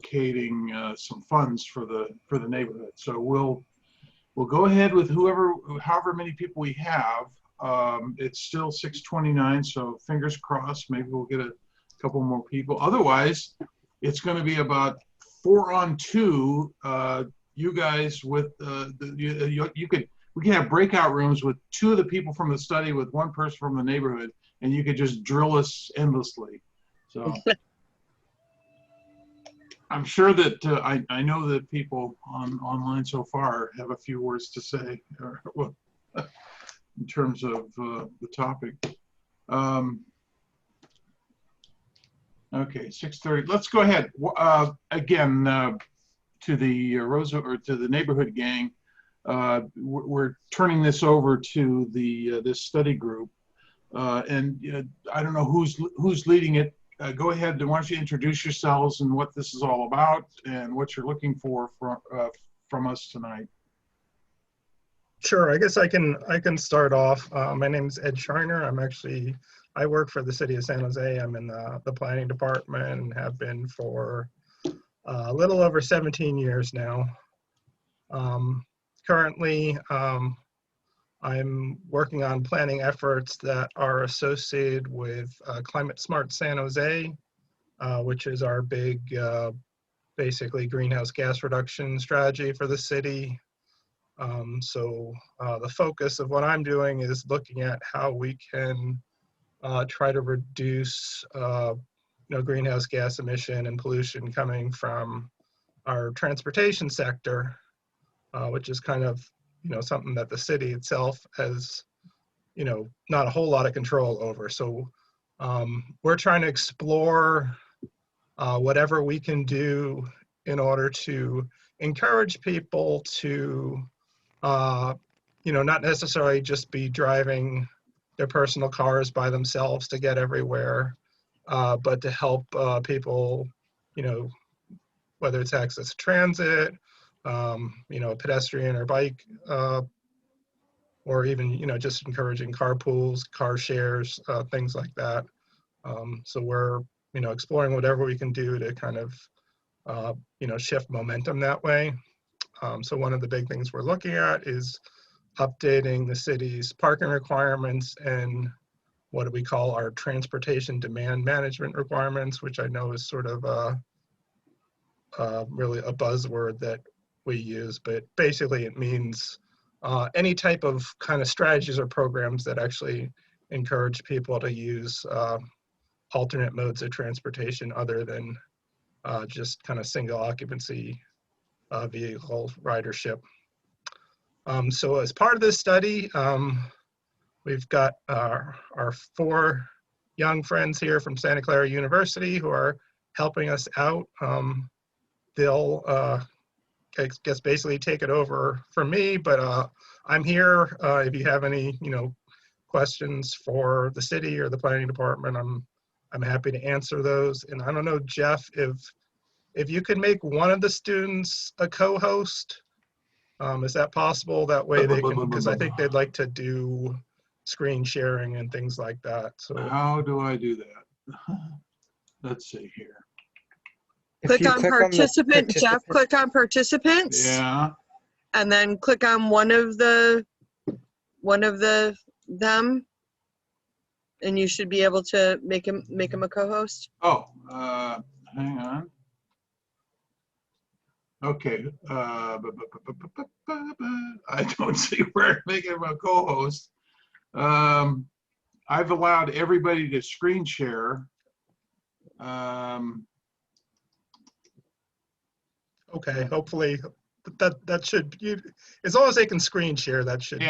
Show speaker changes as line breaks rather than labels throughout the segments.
allocating some funds for the neighborhood. So we'll go ahead with however many people we have. It's still 6:29, so fingers crossed. Maybe we'll get a couple more people. Otherwise, it's going to be about 4-on-2. You guys with we can have breakout rooms with 2 of the people from the study with 1 person from the neighborhood, and you could just drill us endlessly. So I'm sure that I know that people online so far have a few words to say in terms of the topic. Okay, 6:30. Let's go ahead again to the to the neighborhood gang. We're turning this over to this study group, and I don't know who's leading it. Go ahead. Why don't you introduce yourselves and what this is all about and what you're looking for from us tonight.
Sure. I guess I can start off. My name is Ed Schreiner. I work for the city of San Jose. I'm in the planning department and have been for a little over 17 years now. Currently, I'm working on planning efforts that are associated with Climate Smart San Jose, which is our big, basically greenhouse gas reduction strategy for the city. So the focus of what I'm doing is looking at how we can try to reduce greenhouse gas emission and pollution coming from our transportation sector, which is kind of something that the city itself has not a whole lot of control over. So we're trying to explore whatever we can do in order to encourage people to not necessarily just be driving their personal cars by themselves to get everywhere, but to help people, whether it's access to transit, pedestrian or bike, or even, just encouraging carpools, car shares, things like that. So we're, exploring whatever we can do to kind of, shift momentum that way. So one of the big things we're looking at is updating the city's parking requirements and what do we call our transportation demand management requirements, which I know is sort of really a buzzword that we use, but basically it means any type of kind of strategies or programs that actually encourage people to use alternate modes of transportation other than just kind of single occupancy vehicle ridership. So as part of this study, we've got our 4 young friends here from Santa Clara University who are helping us out. They'll, I guess, basically take it over from me, but I'm here if you have any, questions for the city or the planning department. I'm happy to answer those. And I don't know, Jeff, if you could make one of the students a co-host, is that possible? That way they can, because I think they'd like to do screen sharing and things like that. So
how do I do that? Let's see here.
Click on participant, Jeff, click on participants.
Yeah.
And then click on one of them, and you should be able to make him a co-host.
Oh, hang on. Okay. I don't see where to make him a co-host. I've allowed everybody to screen share.
Okay, hopefully that should, as long as they can screen share, that should be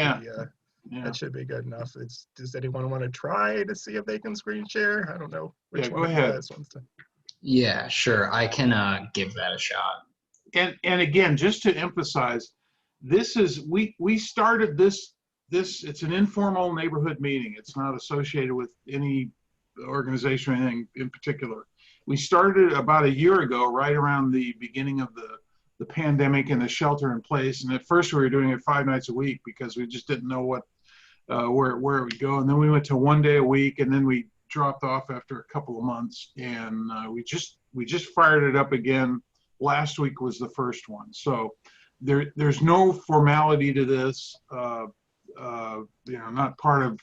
that should be good enough. Does anyone want to try to see if they can screen share? I don't know which one
go ahead.
wants to.
Yeah, sure. I can give that a shot.
And again, just to emphasize, this is we started this. It's an informal neighborhood meeting. It's not associated with any organization or anything in particular. We started about a year ago, right around the beginning of the pandemic and the shelter in place. And at first we were doing it 5 nights a week because we just didn't know where it would go. And then we went to 1 day a week, and then we dropped off after a couple of months. And we just fired it up again last week was the first one. So there's no formality to this. Not part of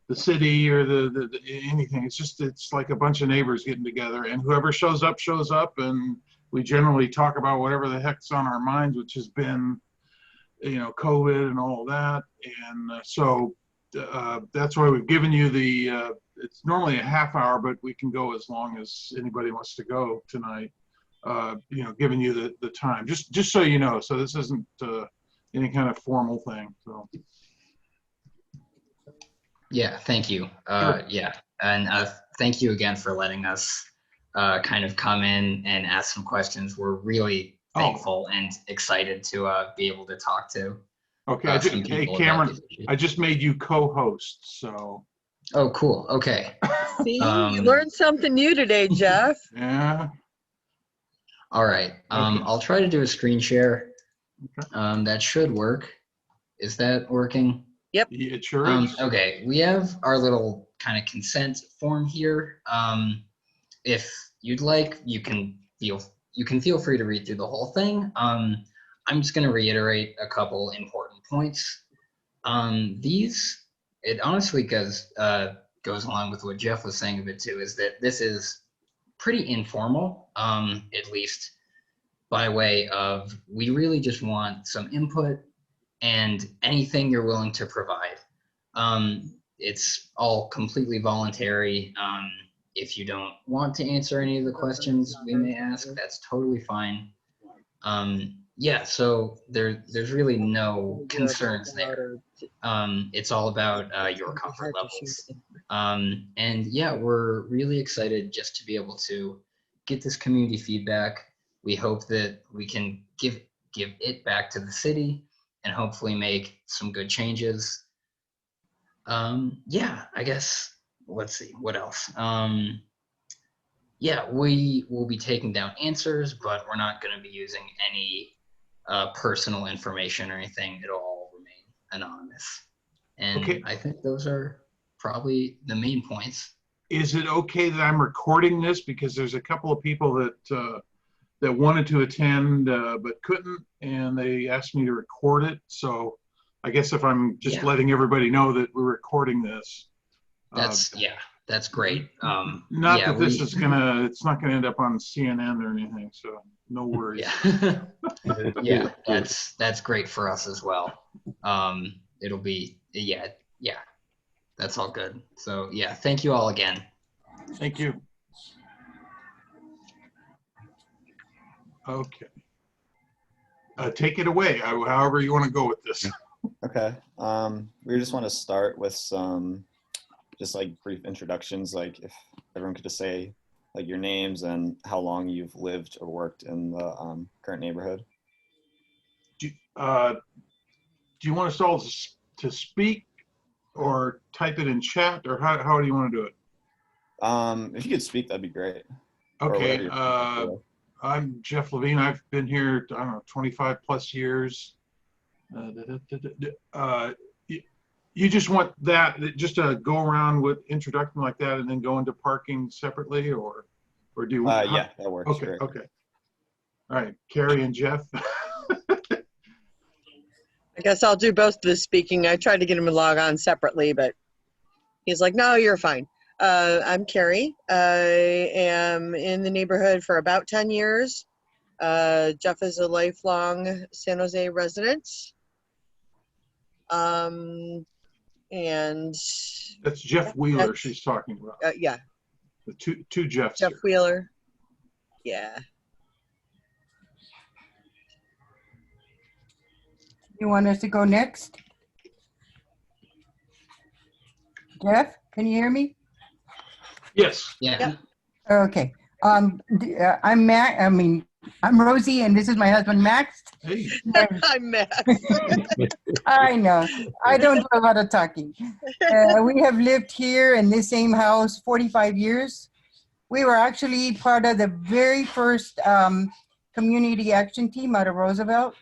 the city or the anything. It's like a bunch of neighbors getting together, and whoever shows up, and we generally talk about whatever the heck's on our minds, which has been, COVID and all that. And so that's why we've given you it's normally a half hour, but we can go as long as anybody wants to go tonight. Giving you the time, just so you know. So this isn't any kind of formal thing. So.
Yeah, thank you.
Sure.
Yeah, and thank you again for letting us kind of come in and ask some questions. We're really thankful and excited to be able to talk to.
Okay,
some
hey
people
Cameron,
about these issues.
I just made you co-host, so.
Oh, cool. Okay.
See, you learned something new today, Jeff.
Yeah.
All right.
Okay.
I'll try to do a screen share.
Okay.
That should work. Is that working?
Yep.
Yeah, it sure is.
Okay, we have our little kind of consent form here. If you'd like, you can feel free to read through the whole thing. I'm just going to reiterate a couple important points. It honestly goes along with what Jeff was saying a bit too, is that this is pretty informal, at least by way of, we really just want some input and anything you're willing to provide. It's all completely voluntary. If you don't want to answer any of the questions we may ask, that's totally fine. Yeah, so there's really no concerns there. It's all about your comfort levels. And yeah, we're really excited just to be able to get this community feedback. We hope that we can give it back to the city and hopefully make some good changes. Yeah, I guess, let's see, what else? Yeah, we will be taking down answers, but we're not going to be using any personal information or anything. It'll all remain anonymous. And
Okay.
I think those are probably the main points.
Is it okay that I'm recording this? Because there's a couple of people that wanted to attend but couldn't, and they asked me to record it. So I guess if I'm just letting everybody know that we're recording this.
That's great.
Not
yeah,
that it's not gonna end up on CNN or anything, so no worries.
Yeah, yeah, that's great for us as well. It'll be, yeah, that's all good. So yeah, thank you all again.
Thank you. Okay. Take it away, however you want to go with this.
Okay. We just want to start with some just like brief introductions, like if everyone could just say like your names and how long you've lived or worked in the current neighborhood.
Do you want us all to speak or type it in chat, or how do you want to do it?
If you could speak, that'd be great.
Okay. I'm Jeff Levine. I've been here, I don't know, 25 plus years. You just want that, just to go around with introduction like that and then go into parking separately, or do you want?
Yeah, that works.
Okay,
great.
okay. All right, Carrie and Jeff.
I guess I'll do both of the speaking. I tried to get him to log on separately, but he's like, no, you're fine. I'm Carrie. I am in the neighborhood for about 10 years. Jeff is a lifelong San Jose resident. And
That's Jeff Wheeler she's talking about.
yeah.
The two Jeffs.
Jeff
here.
Wheeler. Yeah.
You want us to go next? Jeff, can you hear me?
Yes.
Yeah.
Yep.
Okay. I'm Rosie, and this is my husband, Max.
Hey.
I'm Max.
I know. I don't do a lot of talking. We have lived here in this same house 45 years. We were actually part of the very first community action team out of Roosevelt.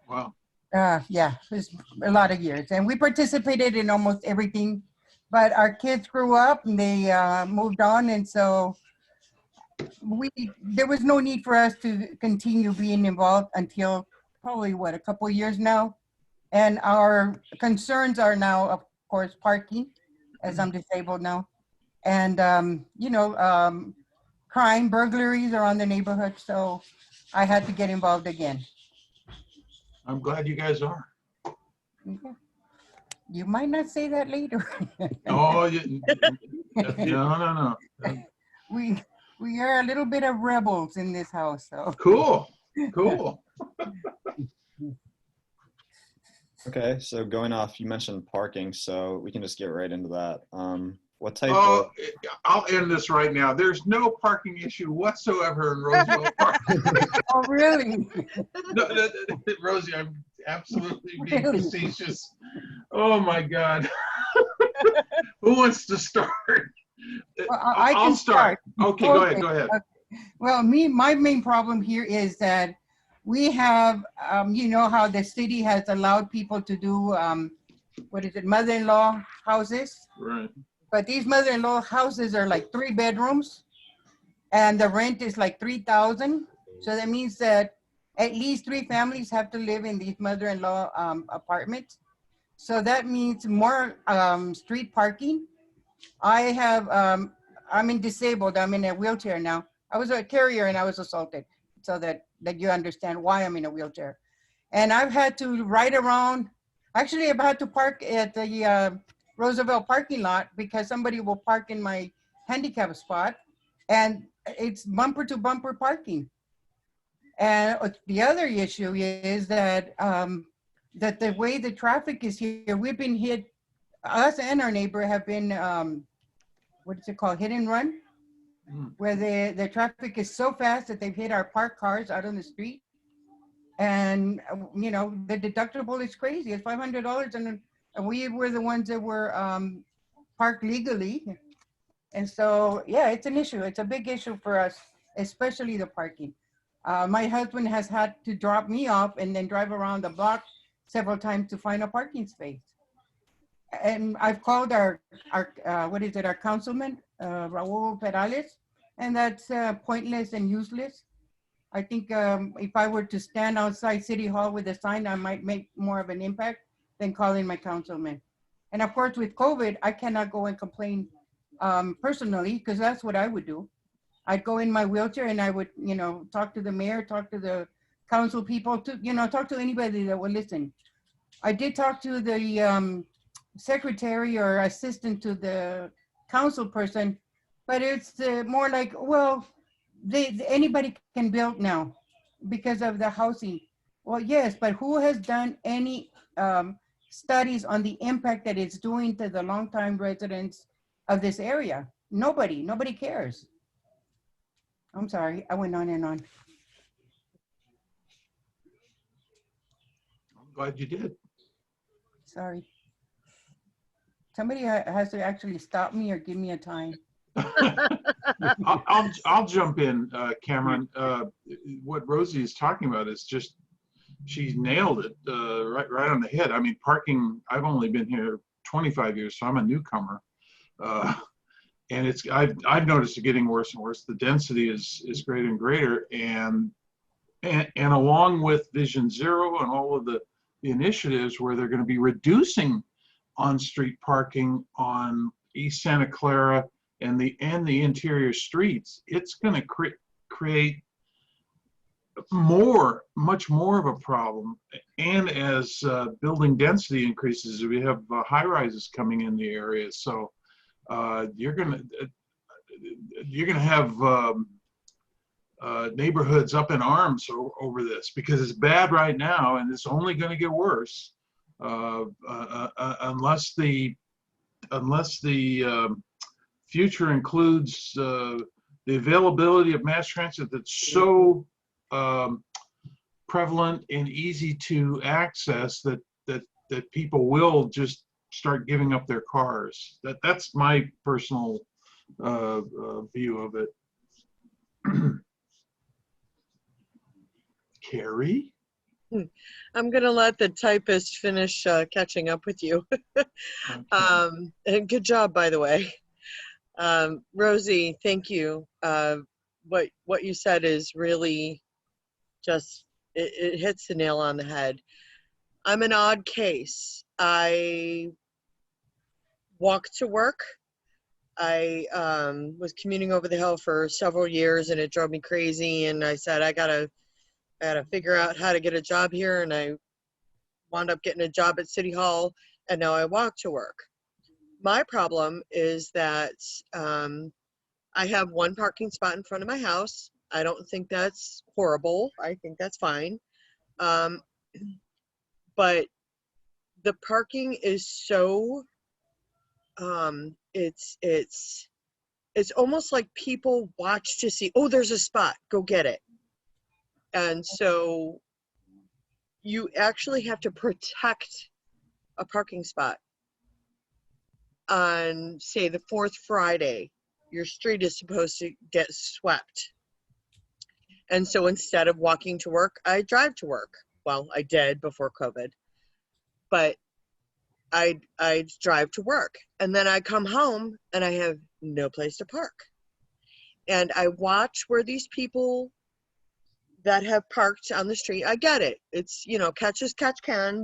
Wow.
Yeah, it was a lot of years. And we participated in almost everything. But our kids grew up and they moved on. And so there was no need for us to continue being involved until probably what, a couple of years now. And our concerns are now, of course, parking, as I'm disabled now. And, crime, burglaries are on the neighborhood. So I had to get involved again.
I'm glad you guys are.
Yeah. You might not say that later.
Oh, no.
We are a little bit of rebels in this house. So
Cool.
Okay, so going off, you mentioned parking, so we can just get right into that. What type
Oh,
of,
I'll end this right now. There's no parking issue whatsoever in Roosevelt Park.
Oh, really?
No, Rosie, I'm absolutely being
Really?
facetious. Oh my God. Who wants to start?
Well, I
I'll
can start.
Okay, go ahead.
Okay. Well, my main problem here is that we have, you know how the city has allowed people to do, mother-in-law houses?
Right.
But these mother-in-law houses are like 3 bedrooms and the rent is like $3,000. So that means that at least 3 families have to live in these mother-in-law apartments. So that means more street parking. I'm disabled. I'm in a wheelchair now. I was a carrier and I was assaulted, so that you understand why I'm in a wheelchair. And I've had to ride around. Actually, I've had to park at the Roosevelt parking lot because somebody will park in my handicap spot, and it's bumper to bumper parking. And the other issue is that that the way the traffic is here, we've been hit. Us and our neighbor have been what is it called, hit and run, where the traffic is so fast that they've hit our parked cars out on the street. And the deductible is crazy. It's $500, and we were the ones that were parked legally. And so, yeah, it's an issue. It's a big issue for us, especially the parking. My husband has had to drop me off and then drive around the block several times to find a parking space. And I've called our councilman, Raul Perales, and that's pointless and useless. I think if I were to stand outside City Hall with a sign, I might make more of an impact than calling my councilman. And of course, with COVID, I cannot go and complain personally, because that's what I would do. I'd go in my wheelchair and I would, talk to the mayor, talk to the council people, talk to anybody that would listen. I did talk to the secretary or assistant to the council person, but it's more like, well, anybody can build now because of the housing. Well, yes, but who has done any studies on the impact that it's doing to the longtime residents of this area? Nobody cares. I'm sorry, I went on and on.
I'm glad you did.
Sorry. Somebody has to actually stop me or give me a time.
I'll jump in, Cameron. What Rosie is talking about is just, she's nailed it right on the head. I mean, parking, I've only been here 25 years, so I'm a newcomer. And I've noticed it getting worse and worse. The density is greater and greater. And along with Vision Zero and all of the initiatives where they're going to be reducing on-street parking on East Santa Clara and the interior streets, it's going to create much more of a problem. And as building density increases, we have high rises coming in the area. So you're going to have neighborhoods up in arms over this, because it's bad right now and it's only going to get worse unless the future includes the availability of mass transit that's so prevalent and easy to access that people will just start giving up their cars. That's my personal view of it. Carrie?
I'm going to let the typist finish catching up with you.
Okay.
And good job, by the way. Rosie, thank you. what you said is really just, it hits the nail on the head. I'm an odd case. I walk to work. I was commuting over the hill for several years, and it drove me crazy. And I said, I gotta figure out how to get a job here. And I wound up getting a job at City Hall, and now I walk to work. My problem is that I have one parking spot in front of my house. I don't think that's horrible. I think that's fine. But the parking is so, it's almost like people watch to see, oh, there's a spot, go get it. And so you actually have to protect a parking spot. On, say, the fourth Friday, your street is supposed to get swept. And so instead of walking to work, I drive to work. Well, I did before COVID, but I drive to work, and then I come home and I have no place to park. And I watch where these people that have parked on the street, I get it. It's, you know, catch as catch can.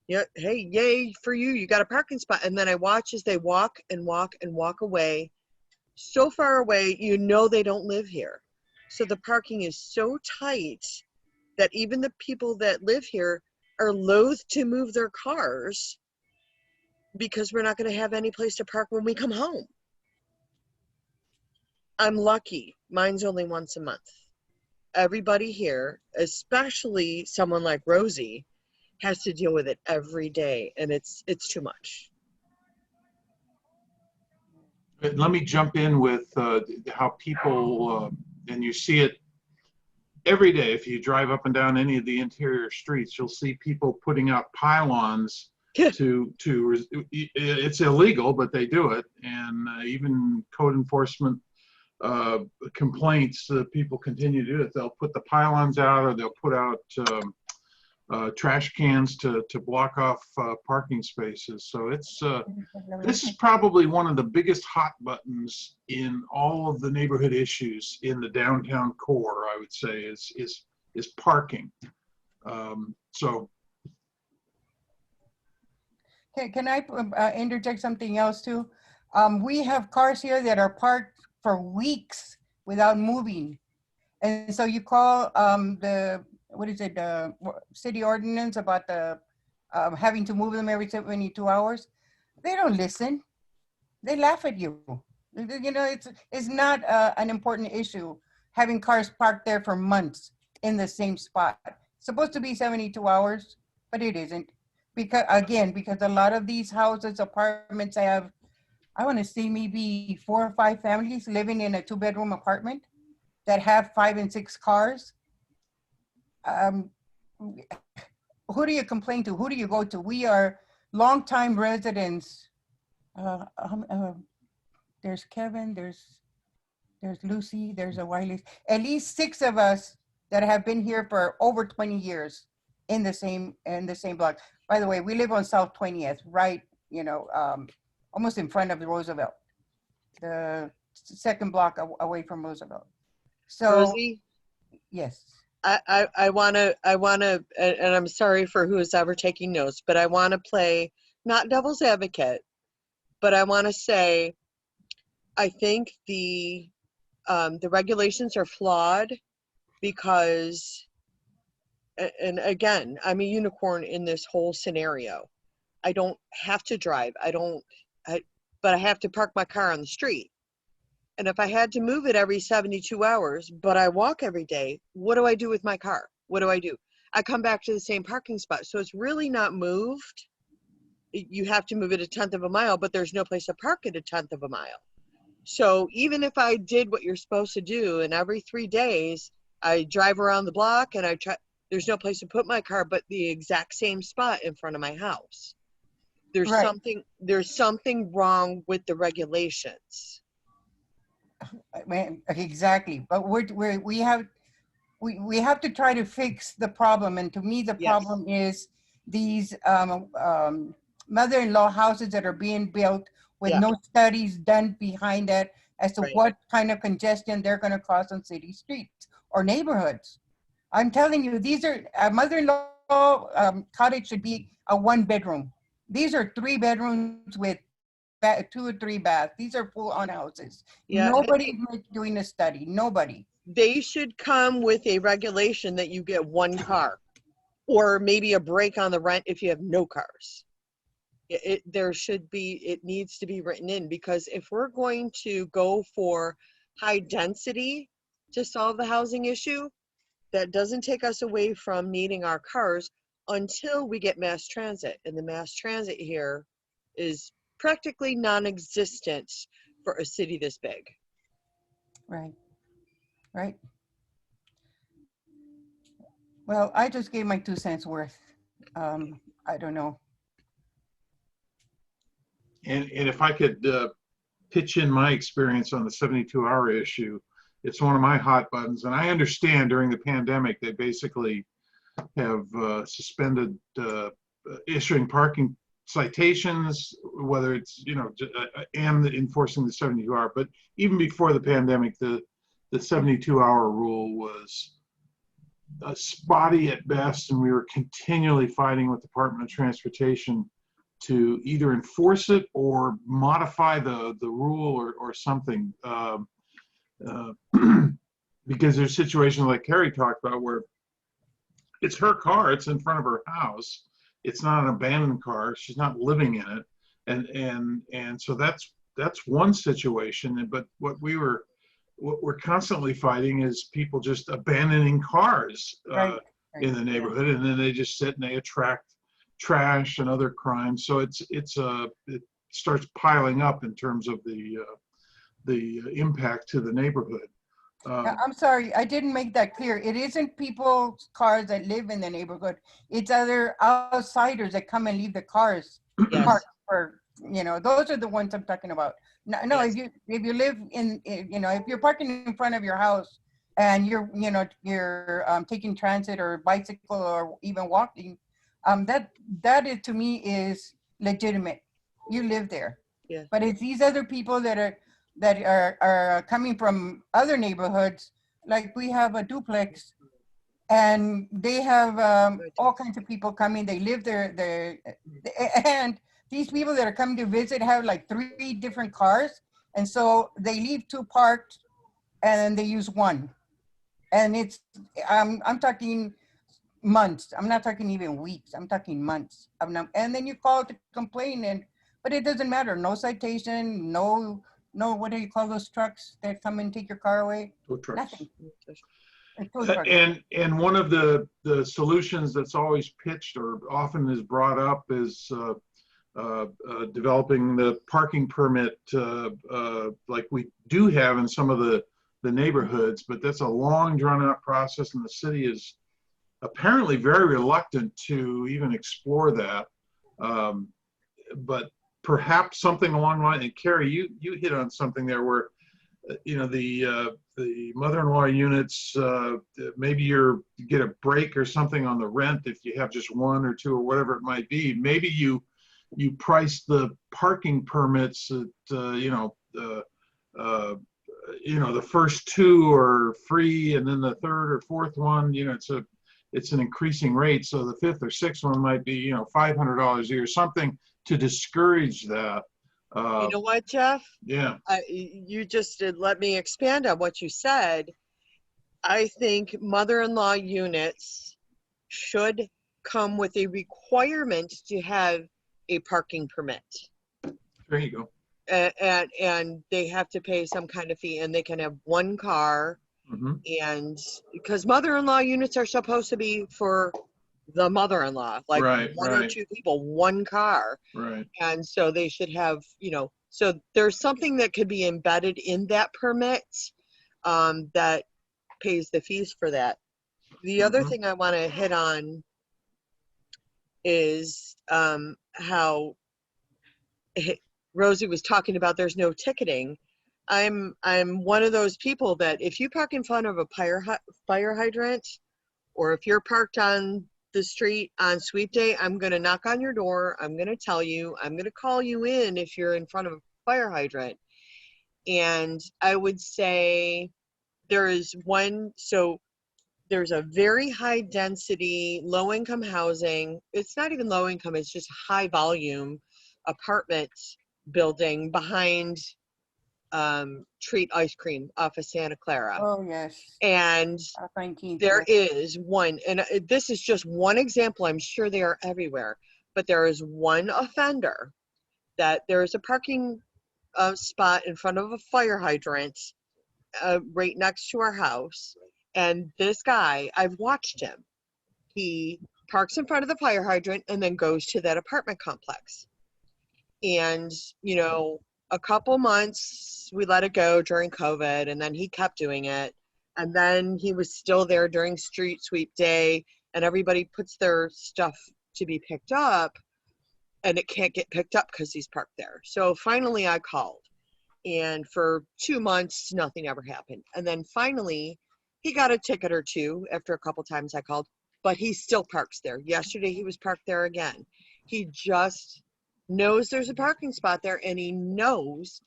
Yeah, hey, yay for you, you got a parking spot. And then I watch as they walk and walk and walk away, so far away, you know they don't live here. So the parking is so tight that even the people that live here are loath to move their cars because we're not going to have any place to park when we come home. I'm lucky. Mine's only once a month. Everybody here, especially someone like Rosie, has to deal with it every day, and it's too much.
Let me jump in with how people, and you see it every day. If you drive up and down any of the interior streets, you'll see people putting out pylons to it's illegal, but they do it. And even code enforcement complaints, people continue to do it. They'll put the pylons out, or they'll put out trash cans to block off parking spaces. So it's this is probably one of the biggest hot buttons in all of the neighborhood issues in the downtown core, I would say, is parking. So
can I interject something else too? We have cars here that are parked for weeks without moving. And so you call the, what is it, city ordinance about the having to move them every 72 hours. They don't listen. They laugh at you. You know, it's not an important issue having cars parked there for months in the same spot. It's supposed to be 72 hours, but it isn't. Because a lot of these houses, apartments have, I want to say maybe 4 or 5 families living in a 2-bedroom apartment that have 5 and 6 cars. Who do you complain to? Who do you go to? We are longtime residents. There's Kevin, there's Lucy, there's a Wiley. At least 6 of us that have been here for over 20 years in the same block. By the way, we live on South 20th, right? You know, almost in front of the Roosevelt, the second block away from Roosevelt. So,
Rosie?
Yes.
I want to, and I'm sorry for who is ever taking notes, but I want to play, not devil's advocate, but I want to say, I think the regulations are flawed because, and again, I'm a unicorn in this whole scenario. I don't have to drive. But I have to park my car on the street. And if I had to move it every 72 hours, but I walk every day, what do I do with my car? What do? I come back to the same parking spot. So it's really not moved. You have to move it 1/10 of a mile, but there's no place to park it 1/10 of a mile. So even if I did what you're supposed to do, and every 3 days I drive around the block and there's no place to put my car, but the exact same spot in front of my house. There's right. There's something wrong with the regulations.
Exactly, but we have to try to fix the problem, and to me the problem is these mother-in-law houses that are being built with no studies done behind that, as to
Right.
what kind of congestion they're going to cause on city streets or neighborhoods. I'm telling you, these are, a mother-in-law cottage should be a 1-bedroom. These are 3 bedrooms with 2 or 3 baths. These are full-on houses.
Yeah,
Nobody's doing a study, nobody.
they should come with a regulation that you get 1 car, or maybe a break on the rent if you have no cars. There should be, it needs to be written in, because if we're going to go for high density to solve the housing issue, that doesn't take us away from needing our cars until we get mass transit. And the mass transit here is practically non-existent for a city this big.
Right, right. Well, I just gave my 2 cents worth. I don't know.
And if I could pitch in my experience on the 72-hour issue, it's one of my hot buttons. And I understand during the pandemic, they basically have suspended issuing parking citations, whether it's, and enforcing the 72-hour. But even before the pandemic, the 72-hour rule was spotty at best, and we were continually fighting with the Department of Transportation to either enforce it or modify the rule or something. Because there's situations like Carrie talked about where it's her car, it's in front of her house, it's not an abandoned car, she's not living in it, and so that's one situation. But what we're constantly fighting is people just abandoning cars
Right.
in the neighborhood, and then they just sit and they attract trash and other crimes. So it starts piling up in terms of the impact to the neighborhood.
I'm sorry, I didn't make that clear. It isn't people's cars that live in the neighborhood. It's other outsiders that come and leave the cars
Yes.
parked for, those are the ones I'm talking about. No,
Yes.
if you live in, if you're parking in front of your house and you're taking transit or bicycle or even walking, that is, to me, is legitimate. You live there.
Yeah.
But it's these other people that are coming from other neighborhoods. Like we have a duplex, and they have all kinds of people coming. They live there, and these people that are coming to visit have like 3 different cars, and so they leave 2 parked, and they use 1. And it's I'm talking months. I'm not talking even weeks. I'm talking months. And then you call to complain, but it doesn't matter. No citation. No. What do you call those trucks that come and take your car away?
Tow trucks.
Nothing. Tow trucks.
And one of the solutions that's always pitched or often is brought up is developing the parking permit like we do have in some of the neighborhoods, but that's a long drawn out process, and the city is apparently very reluctant to even explore that. But perhaps something along the line, and Carrie, you hit on something there where, the mother-in-law units, maybe you get a break or something on the rent if you have just 1 or 2 or whatever it might be. Maybe you price the parking permits at, the first 2 are free, and then the 3rd or 4th one, it's an increasing rate. So the 5th or 6th one might be, $500 a year, something to discourage that.
You know what, Jeff?
Yeah.
You just let me expand on what you said. I think mother-in-law units should come with a requirement to have a parking permit.
There you go.
And they have to pay some kind of fee, and they can have 1 car.
Mm-hmm.
And because mother-in-law units are supposed to be for the mother-in-law, like
Right,
one or
right.
2 people, 1 car.
Right.
And so they should have, so there's something that could be embedded in that permit that pays the fees for that. The other thing I want to hit on is how Rosie was talking about there's no ticketing. I'm one of those people that if you park in front of a fire hydrant, or if you're parked on the street on sweep day, I'm going to knock on your door. I'm going to tell you, I'm going to call you in if you're in front of a fire hydrant. And I would say there is one, so there's a very high density, low income housing. It's not even low income, it's just high volume apartment building behind Treat Ice Cream off of Santa Clara.
Oh, yes.
And
19th,
there
yes.
is one, and this is just one example. I'm sure they are everywhere, but there is one offender that there is a parking spot in front of a fire hydrant right next to our house. And this guy, I've watched him. He parks in front of the fire hydrant and then goes to that apartment complex. And, you know, a couple months we let it go during COVID, and then he kept doing it. And then he was still there during street sweep day, and everybody puts their stuff to be picked up, and it can't get picked up because he's parked there. So finally I called, and for 2 months, nothing ever happened. And then finally he got a ticket or two after a couple times I called, but he still parks there. Yesterday he was parked there again. He just knows there's a parking spot there, and he knows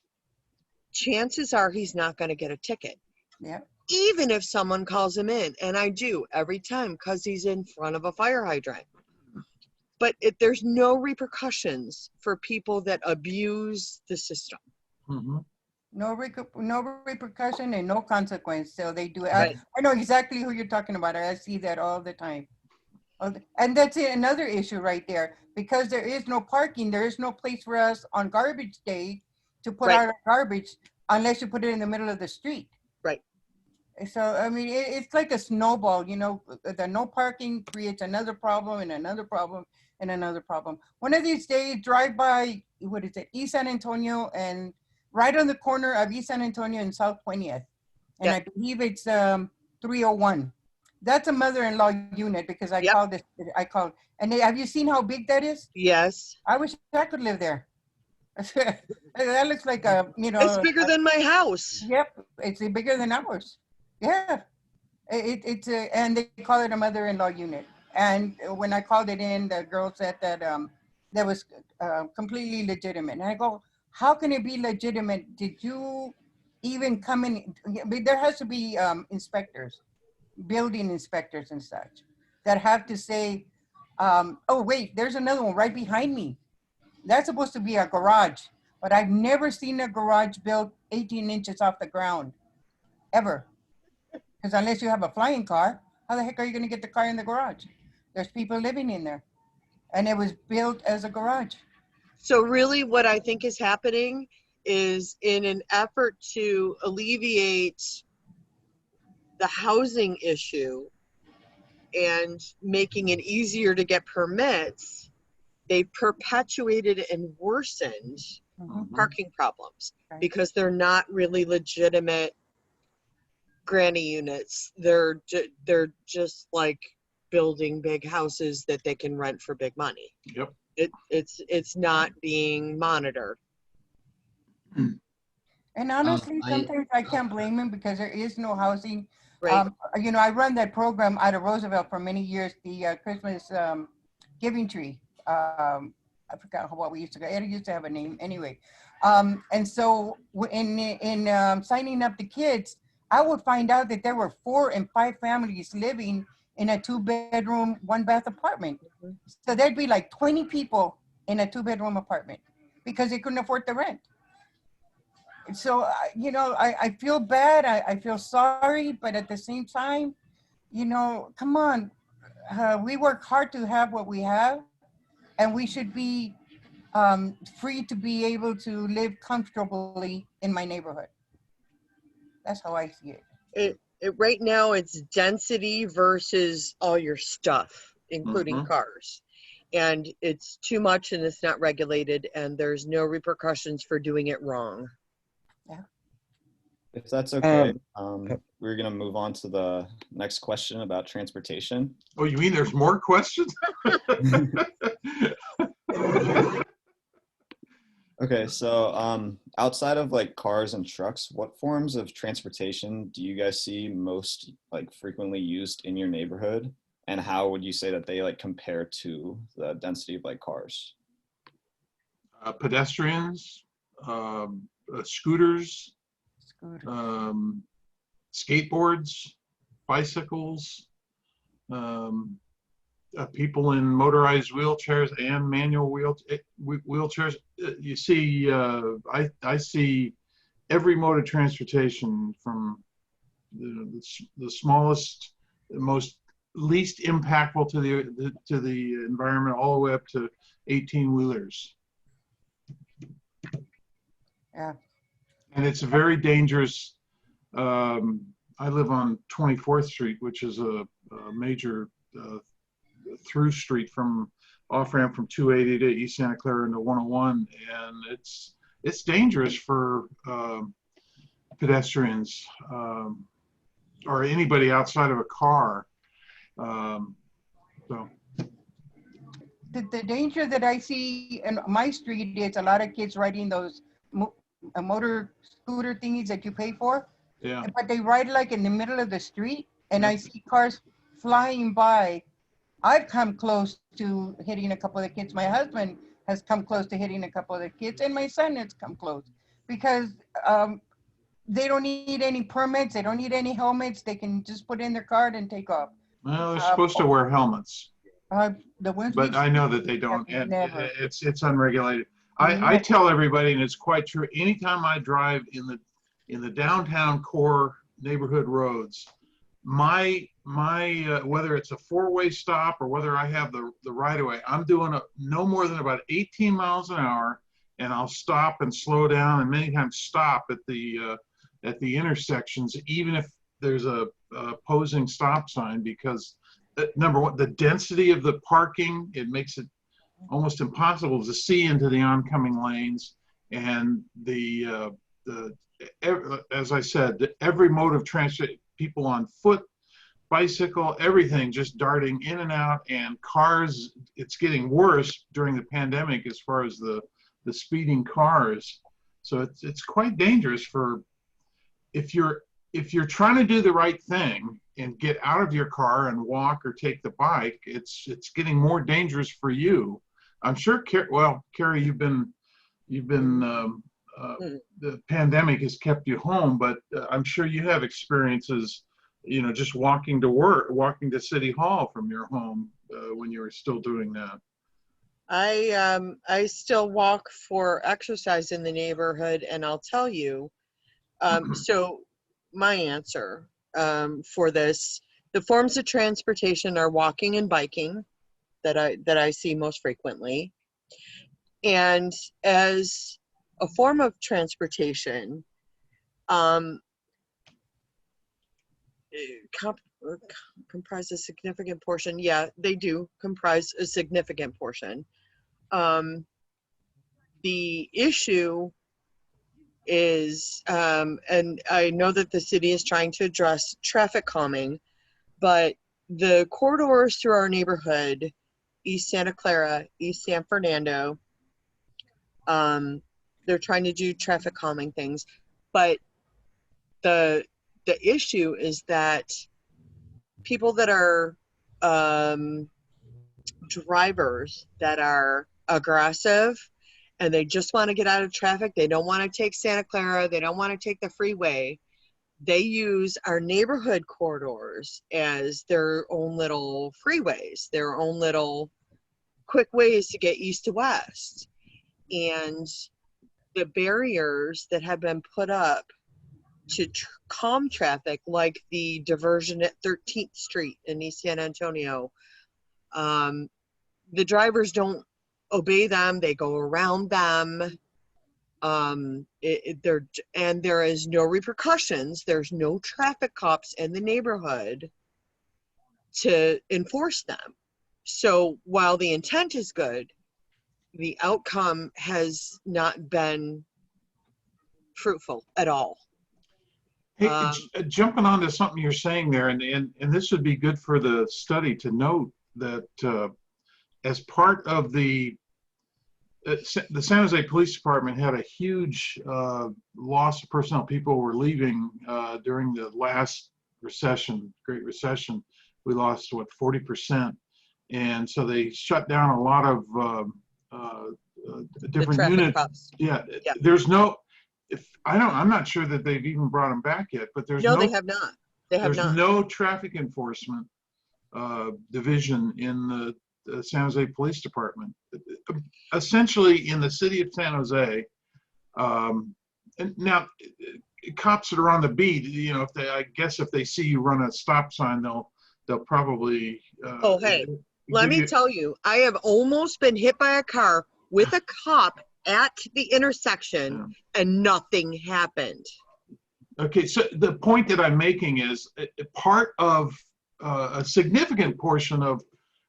chances are he's not going to get a ticket.
Yeah.
Even if someone calls him in, and I do every time because he's in front of a fire hydrant. But there's no repercussions for people that abuse the system.
Mm-hmm.
No repercussion and no consequence. So they do it.
Right.
I know exactly who you're talking about. I see that all the time. And that's another issue right there. Because there is no parking, there is no place for us on garbage day to put
Right.
out our garbage unless you put it in the middle of the street.
Right.
So, I mean, it's like a snowball, you know, the no parking creates another problem and another problem and another problem. One of these days, drive by, what is it, East San Antonio, and right on the corner of East San Antonio and South 20th. And
Yep.
I believe it's 301. That's a mother-in-law unit because I
Yep.
called. And have you seen how big that is?
Yes.
I wish I could live there. That looks like a, you know.
It's bigger than my house.
Yep, it's bigger than ours. Yeah, it's and they call it a mother-in-law unit. And when I called it in, the girl said that that was completely legitimate. And I go, how can it be legitimate? Did you even come in? There has to be inspectors, building inspectors and such, that have to say, oh wait, there's another one right behind me. That's supposed to be a garage, but I've never seen a garage built 18 inches off the ground, ever. Because unless you have a flying car, how the heck are you going to get the car in the garage? There's people living in there. And it was built as a garage.
So really what I think is happening is, in an effort to alleviate the housing issue and making it easier to get permits, they've perpetuated and worsened parking problems,
Right.
because they're not really legitimate granny units. They're just like building big houses that they can rent for big money.
Yep.
It's not being monitored.
And honestly,
I-
sometimes I can't blame him because there is no housing.
Right.
You know, I run that program out of Roosevelt for many years, the Christmas Giving Tree. I forgot what we used to go. It used to have a name anyway. And so in signing up the kids, I would find out that there were 4 and 5 families living in a 2-bedroom, 1-bath apartment. So there'd be like 20 people in a 2-bedroom apartment because they couldn't afford the rent. So, you know, I feel bad. I feel sorry, but at the same time, you know, come on. We work hard to have what we have, and we should be free to be able to live comfortably in my neighborhood. That's how I see it.
Right now it's density versus all your stuff, including
Mhm.
cars. And it's too much, and it's not regulated, and there's no repercussions for doing it wrong.
If that's okay, we're gonna move on to the next question about transportation.
Oh, you mean there's more questions?
Okay, so outside of like cars and trucks, what forms of transportation do you guys see most like frequently used in your neighborhood? And how would you say that they like compare to the density of like cars?
Pedestrians, scooters, skateboards, bicycles, people in motorized wheelchairs and manual wheelchairs. You see, I see every mode of transportation from the smallest, the most least impactful to the environment, all the way up to 18-wheelers.
Yeah.
And it's a very dangerous. I live on 24th Street, which is a major through street from off-ramp from 280 to East Santa Clara into 101, and it's dangerous for pedestrians or anybody outside of a car. So
the danger that I see in my street is a lot of kids riding those motor scooter thingies that you pay for.
yeah,
But they ride like in the middle of the street, and I see cars flying by. I've come close to hitting a couple of the kids. My husband has come close to hitting a couple of the kids, and my son has come close because they don't need any permits. They don't need any helmets. They can just put in their card and take off.
well, they're supposed to wear helmets,
The ones
but
we've
I know
seen,
that they don't, and
never.
it's unregulated. I tell everybody, and it's quite true, anytime I drive in the downtown core neighborhood roads, my whether it's a four-way stop or whether I have the right-of-way, I'm doing no more than about 18 miles an hour, and I'll stop and slow down, and many times stop at the intersections, even if there's a opposing stop sign, because number one, the density of the parking, it makes it almost impossible to see into the oncoming lanes, and as I said, every mode of transit, people on foot, bicycle, everything just darting in and out, and cars, it's getting worse during the pandemic as far as the speeding cars. So it's quite dangerous for, if you're trying to do the right thing and get out of your car and walk or take the bike, it's getting more dangerous for you. I'm sure, Carrie, you've been the pandemic has kept you home, but I'm sure you have experiences, just walking to work, walking to City Hall from your home when you were still doing that.
I still walk for exercise in the neighborhood, and I'll tell you, so my answer for this, the forms of transportation are walking and biking that I see most frequently. And as a form of transportation, comprise a significant portion. Yeah, they do comprise a significant portion. The issue is, and I know that the city is trying to address traffic calming, but the corridors through our neighborhood, East Santa Clara, East San Fernando, they're trying to do traffic calming things, but the issue is that people that are drivers that are aggressive and they just want to get out of traffic, they don't want to take Santa Clara, they don't want to take the freeway, they use our neighborhood corridors as their own little freeways, their own little quick ways to get east to west. And the barriers that have been put up to calm traffic, like the diversion at 13th Street in East San Antonio, the drivers don't obey them, they go around them. And there is no repercussions, there's no traffic cops in the neighborhood to enforce them. So while the intent is good, the outcome has not been fruitful at all.
Hey, jumping on to something you're saying there, and this would be good for the study to note that as part of the San Jose Police Department had a huge loss of personnel. People were leaving during the last recession, Great Recession. We lost, 40%. And so they shut down a lot of different units.
Cops.
Yeah,
yeah.
I'm not sure that they've even brought them back yet, but
No, they have not. They have
there's
not.
no traffic enforcement division in the San Jose Police Department. Essentially, in the city of San Jose, and now cops that are on the beat, I guess if they see you run a stop sign, they'll probably.
Oh, hey, let
give
me
you-
tell you, I have almost been hit by a car with a cop at the intersection and nothing happened.
Okay, so the point that I'm making is part of a significant portion of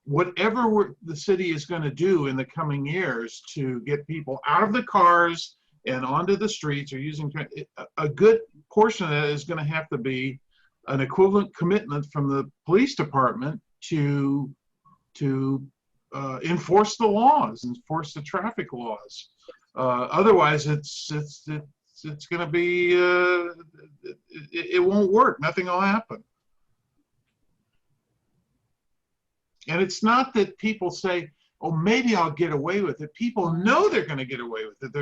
whatever the city is going to do in the coming years to get people out of the cars and onto the streets or using a good portion of that is going to have to be an equivalent commitment from the police department to enforce the laws, enforce the traffic laws. Otherwise, it's going to be it won't work. Nothing will happen. And it's not that people say, "Oh, maybe I'll get away with it." People know they're going to get away with it.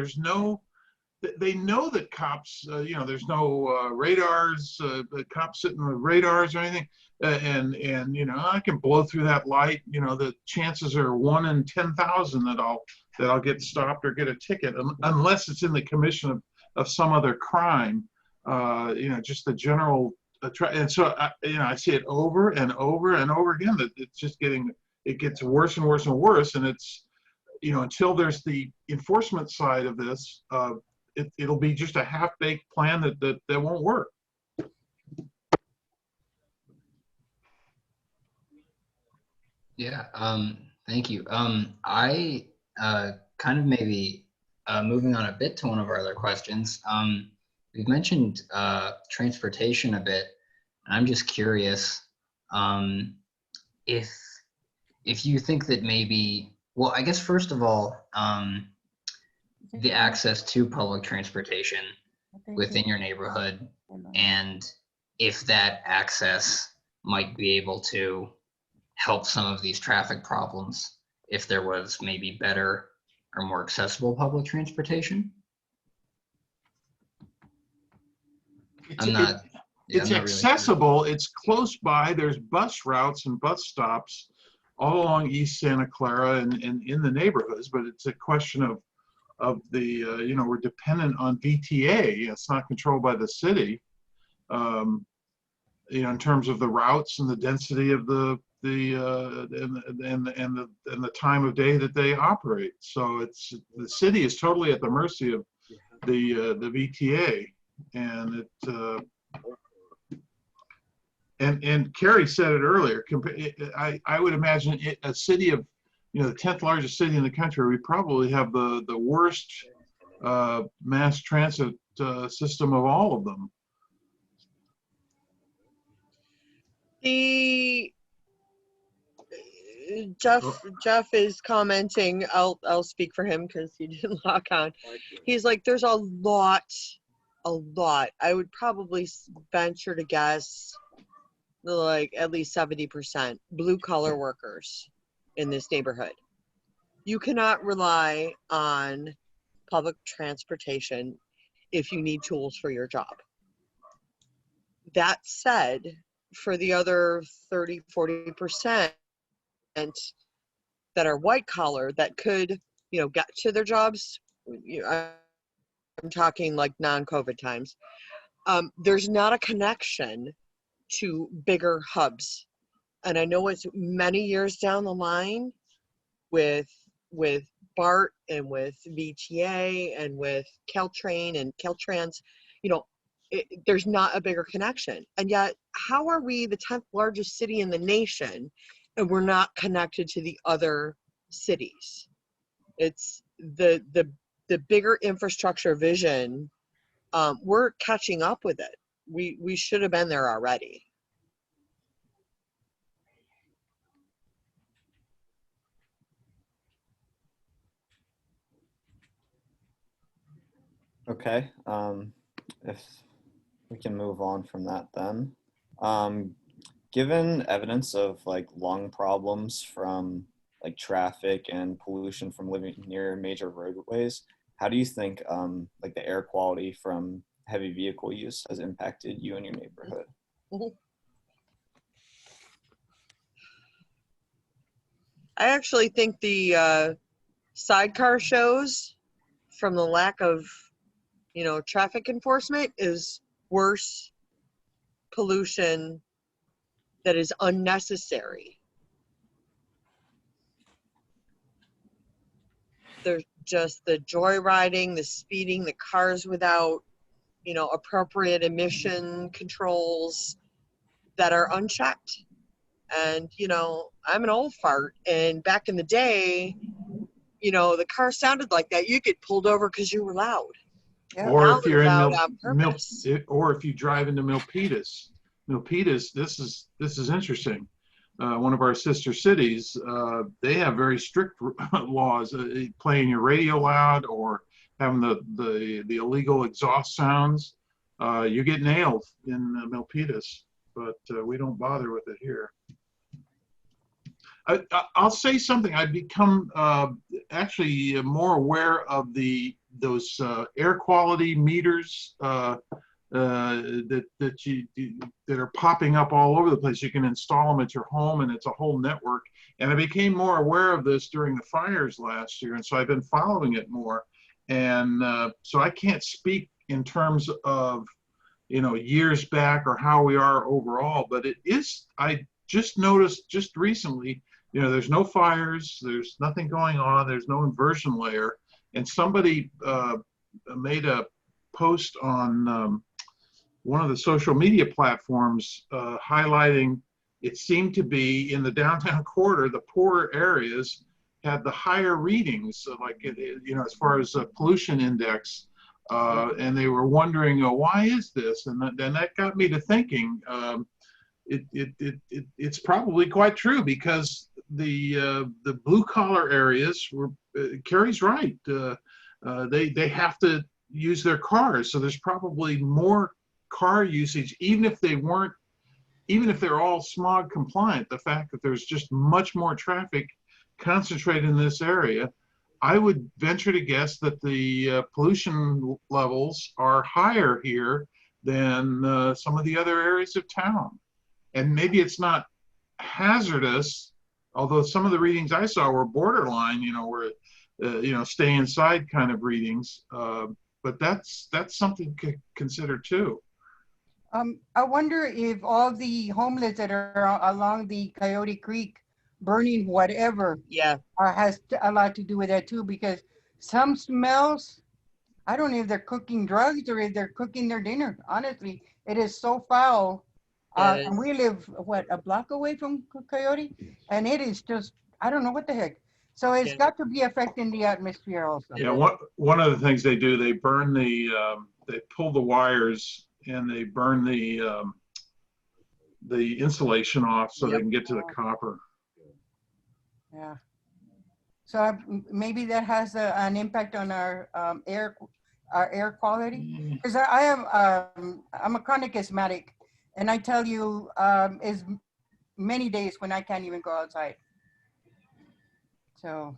They know that cops, there's no radars, the cops sitting with radars or anything, and I can blow through that light. The chances are 1 in 10,000 that I'll get stopped or get a ticket, unless it's in the commission of some other crime. Just the general. And so I see it over and over and over again that it's just it gets worse and worse and worse, and it's until there's the enforcement side of this. It'll be just a half-baked plan that won't work.
Yeah, thank you. I kind of maybe moving on a bit to one of our other questions. We've mentioned transportation a bit, and I'm just curious if you think that maybe, well, I guess first of all, the access to public transportation within your neighborhood, and if that access might be able to help some of these traffic problems if there was maybe better or more accessible public transportation.
It's accessible. It's close by. There's bus routes and bus stops all along East Santa Clara and in the neighborhoods, but it's a question of the we're dependent on VTA. It's not controlled by the city. In terms of the routes and the density of the time of day that they operate. So the city is totally at the mercy of the VTA, and and Carrie said it earlier. I would imagine a city of the 10th largest city in the country, we probably have the worst mass transit system of all of them.
Jeff is commenting. I'll speak for him because he didn't lock on. He's like, there's a lot. I would probably venture to guess like at least 70% blue collar workers in this neighborhood. You cannot rely on public transportation if you need tools for your job. That said, for the other 30-40% that are white collar that could get to their jobs, I'm talking like non-COVID times, there's not a connection to bigger hubs. And I know it's many years down the line with BART and with VTA and with Caltrain and Caltrans, there's not a bigger connection. And yet, how are we the 10th largest city in the nation and we're not connected to the other cities? It's the bigger infrastructure vision. We're catching up with it. We should have been there already.
Okay, if we can move on from that then. Given evidence of like lung problems from like traffic and pollution from living near major roadways, how do you think like the air quality from heavy vehicle use has impacted you and your neighborhood?
I actually think the sidecar shows, from the lack of, traffic enforcement, is worse pollution that is unnecessary. There's just the joyriding, the speeding, the cars without, appropriate emission controls that are unchecked. And, I'm an old fart, and back in the day, the car sounded like that. You get pulled over because you were loud.
Yeah.
Or
Now
if
they're
you're in
loud on purpose.
or if you drive into Milpitas, this is interesting. One of our sister cities, they have very strict laws. Playing your radio loud or having the illegal exhaust sounds, you get nailed in Milpitas. But we don't bother with it here. I'll say something. I've become actually more aware of those air quality meters that are popping up all over the place. You can install them at your home, and it's a whole network. And I became more aware of this during the fires last year, and so I've been following it more. And so I can't speak in terms of years back or how we are overall, but it is. I just noticed just recently. There's no fires, there's nothing going on, there's no inversion layer. And somebody made a post on one of the social media platforms highlighting it seemed to be in the downtown corridor, the poorer areas had the higher readings, like, as far as pollution index. And they were wondering, why is this? And then that got me to thinking, it's probably quite true, because the blue collar areas were Carrie's right. They have to use their cars, so there's probably more car usage, even if they're all smog compliant. The fact that there's just much more traffic concentrated in this area, I would venture to guess that the pollution levels are higher here than some of the other areas of town. And maybe it's not hazardous, although some of the readings I saw were borderline, where stay inside kind of readings. But that's something to consider too.
I wonder if all the homeless that are along the Coyote Creek burning whatever has a lot to do with that too, because some smells, I don't know if they're cooking drugs or if they're cooking their dinner. Honestly, it is so foul. And we live, a block away from Coyote? And it is just, I don't know what the heck. So it's got to be affecting the atmosphere also.
Yeah, one of the things they do, they burn they pull the wires and they burn the insulation off so they can get to the copper.
Yeah. So maybe that has an impact on our air quality. Because I'm a chronic asthmatic, and I tell you, is many days when I can't even go outside. So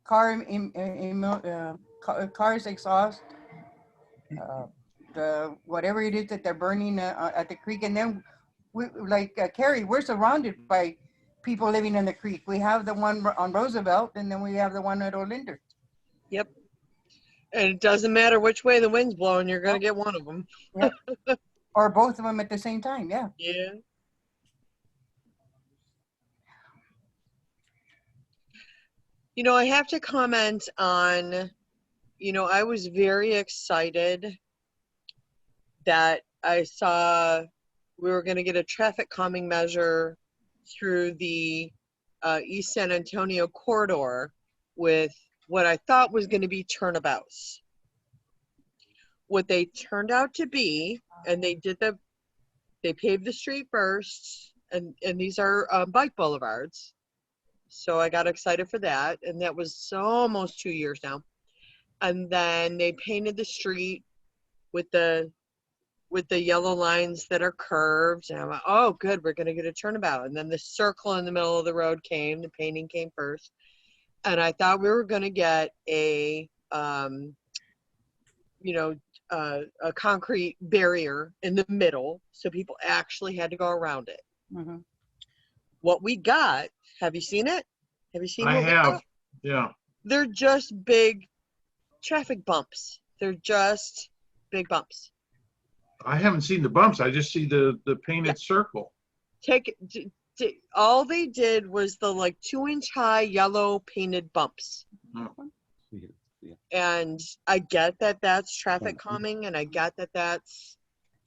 cars exhaust, whatever it is that they're burning at the creek, and then Carrie, we're surrounded by people living in the creek. We have the one on Roosevelt, and then we have the one at Olinder.
Yep. And it doesn't matter which way the wind's blowing, you're going to get one of them.
Yep. Or both of them at the same time, yeah.
Yeah. I have to comment on, I was very excited that I saw we were going to get a traffic calming measure through the East San Antonio corridor with what I thought was going to be turnabouts. What they turned out to be, and they paved the street first, and these are bike boulevards. So I got excited for that, and that was almost 2 years now. And then they painted the street with the yellow lines that are curved, and I'm like, oh, good, we're gonna get a turnabout. And then the circle in the middle of the road came. The painting came first, And I thought we were going to get a, you know, a concrete barrier in the middle so people actually had to go around it.
Mhm.
What we got, have you seen it? Have you seen
I
what we
have,
got?
yeah.
They're just big traffic bumps. They're just big bumps.
I haven't seen the bumps. I just see the painted circle.
All they did was the like 2-inch high yellow painted bumps.
Oh.
And I get that that's traffic calming, and I get that that's,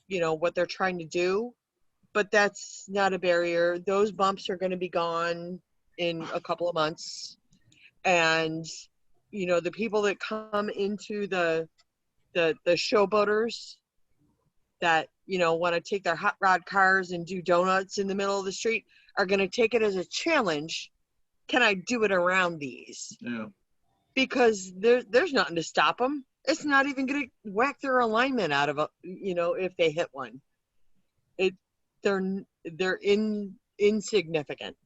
you know, what they're trying to do, but that's not a barrier. Those bumps are going to be gone in a couple of months. And, you know, the people that come into the showboaters that, you know, want to take their hot rod cars and do donuts in the middle of the street are going to take it as a challenge. Can I do it around these?
Yeah.
Because there's nothing to stop them. It's not even going to whack their alignment out of, you know, if they hit one. They're insignificant.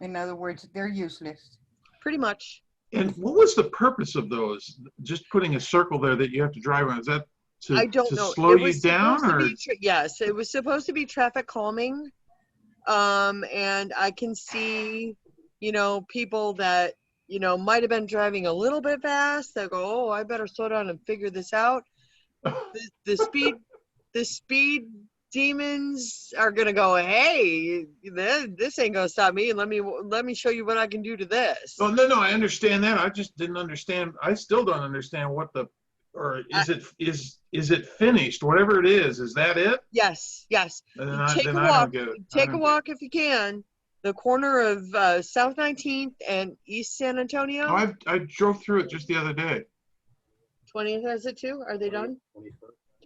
In other words, they're useless.
Pretty much.
And what was the purpose of those? Just putting a circle there that you have to drive around? Is that
I don't
to
know.
slow
It
you
was
down,
supposed to
or?
be yes, it was supposed to be traffic calming. And I can see, you know, people that, you know, might have been driving a little bit fast. They go, oh, I better slow down and figure this out. The speed demons are gonna go, hey, this ain't gonna stop me, and let me show you what I can do to this.
Oh, no, I understand that. I just didn't understand. I still don't understand what the, or is it finished? Whatever it is that it?
Yes.
Then
Take
then
a
I
walk.
don't get it.
Take a walk if you can. The corner of South 19th and East San Antonio.
Oh, I drove through it just the other day.
20th, is it too? Are they done?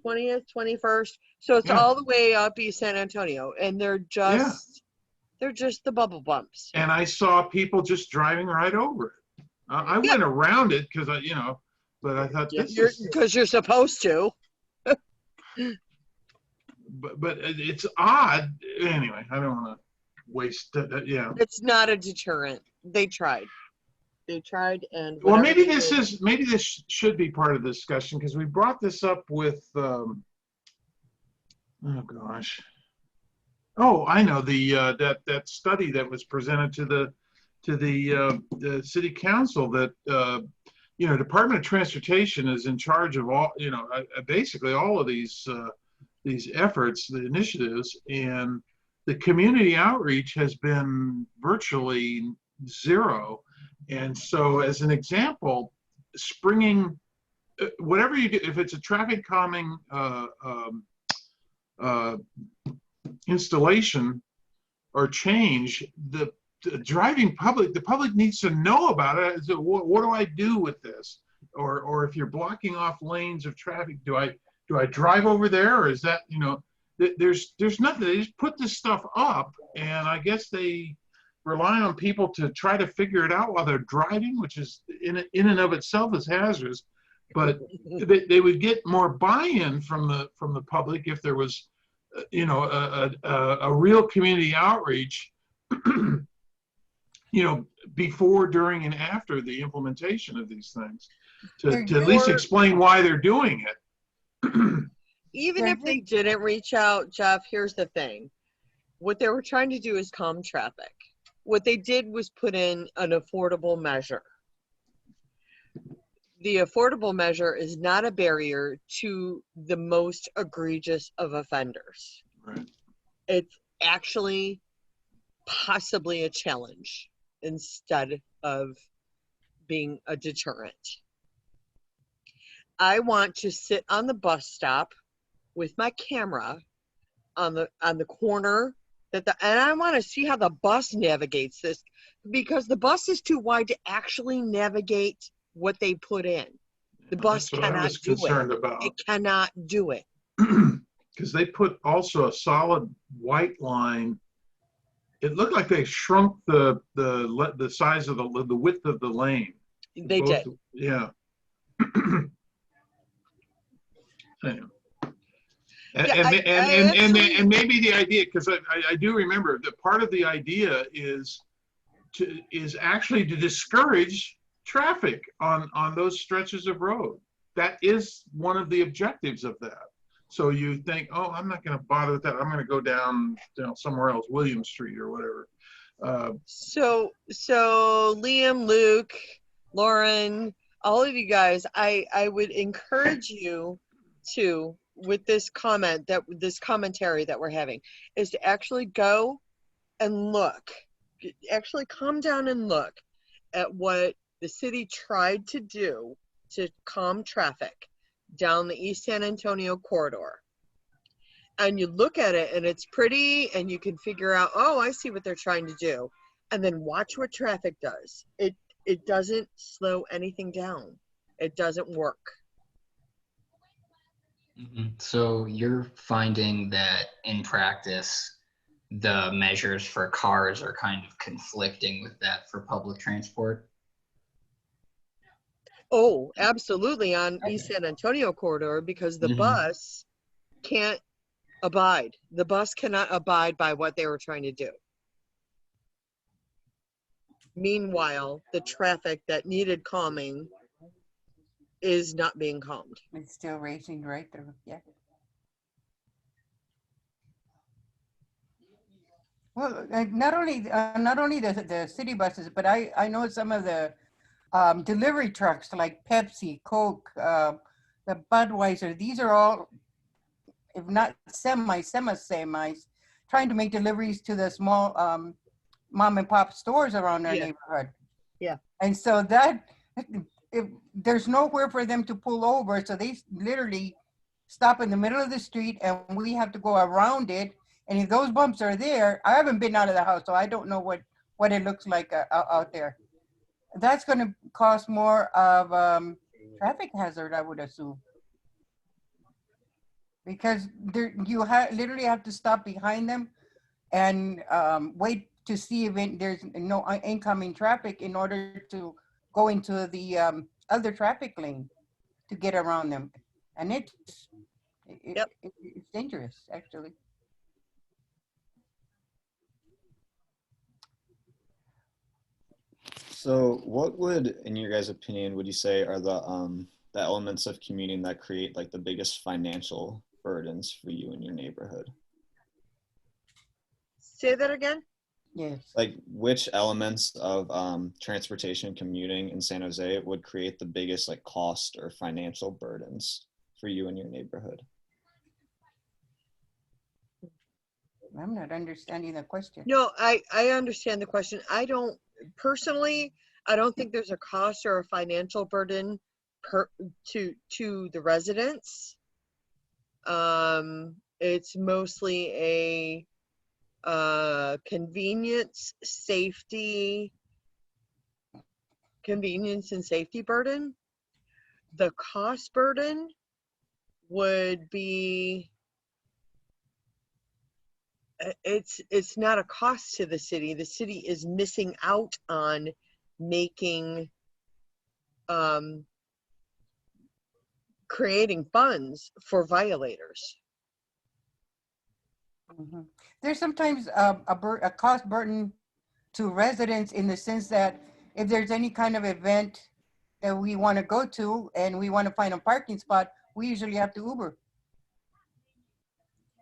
20th, 21st. So it's
Yeah.
all the way up East San Antonio, and they're just the bubble bumps.
And I saw people just driving right over it. I went around it because I, you know, but I thought
Because you're supposed to.
But it's odd. Anyway, I don't want to waste. Yeah.
It's not a deterrent. They tried. And
Well, maybe this should be part of the discussion, because we brought this up with. Oh gosh. Oh, I know that study that was presented to the city council that you know, Department of Transportation is in charge of all, you know, basically all of these efforts, the initiatives, and the community outreach has been virtually zero. And so, as an example, springing whatever you do, if it's a traffic calming installation or change, the public needs to know about it. So what do I do with this? Or if you're blocking off lanes of traffic, do I drive over there, or is that, you know, there's nothing. They just put this stuff up, and I guess they rely on people to try to figure it out while they're driving, which is in and of itself is hazardous. But they would get more buy-in from the public if there was, you know, a real community outreach, you know, before, during, and after the implementation of these things, to at least explain why they're doing it.
Even if they didn't reach out, Jeff, here's the thing. What they were trying to do is calm traffic. What they did was put in an affordable measure. The affordable measure is not a barrier to the most egregious of offenders.
Right.
It's actually possibly a challenge instead of being a deterrent. I want to sit on the bus stop with my camera on the corner and I want to see how the bus navigates this, because the bus is too wide to actually navigate what they put in. The bus cannot do it. It cannot do it.
Because they put also a solid white line. It looked like they shrunk the size of the width of the lane.
They did.
Yeah. Anyway. And maybe the idea, because I do remember that part of the idea is is actually to discourage traffic on those stretches of road. That is one of the objectives of that. So you think, oh, I'm not going to bother with that. I'm going to go down, somewhere else, William Street or whatever.
So Liam, Luke, Lauren, all of you guys, I would encourage you to, with this commentary that we're having, is to actually go and look, actually calm down and look at what the city tried to do to calm traffic down the East San Antonio corridor. And you look at it and it's pretty and you can figure out, oh, I see what they're trying to do. And then watch what traffic does. It doesn't slow anything down. It doesn't work.
So you're finding that in practice, the measures for cars are kind of conflicting with that for public transport?
Oh, absolutely, on East San Antonio corridor, because the bus can't abide. The bus cannot abide by what they were trying to do. Meanwhile, the traffic that needed calming is not being calmed.
It's still racing right there. Yeah. Well, not only the city buses, but I know some of the delivery trucks like Pepsi, Coke, the Budweiser. These are all, if not semis, trying to make deliveries to the small mom and pop stores around their neighborhood.
Yeah.
And so if there's nowhere for them to pull over, so they literally stop in the middle of the street and we have to go around it. And if those bumps are there, I haven't been out of the house, so I don't know what it looks like out there. That's going to cause more of traffic hazard, I would assume. Because you literally have to stop behind them and wait to see if there's no incoming traffic in order to go into the other traffic lane to get around them. And it's dangerous, actually.
So what would, in your guys' opinion, would you say are the elements of commuting that create like the biggest financial burdens for you in your neighborhood?
Say that again?
Yes.
Like which elements of transportation commuting in San Jose would create the biggest like cost or financial burdens for you in your neighborhood?
I'm not understanding the question.
No, I understand the question. I don't think there's a cost or a financial burden to the residents. It's mostly a convenience and safety burden. The cost burden would be, it's not a cost to the city. The city is missing out on making, creating funds for violators.
Mm-hmm. There's sometimes a cost burden to residents in the sense that if there's any kind of event that we want to go to and we want to find a parking spot, we usually have to Uber.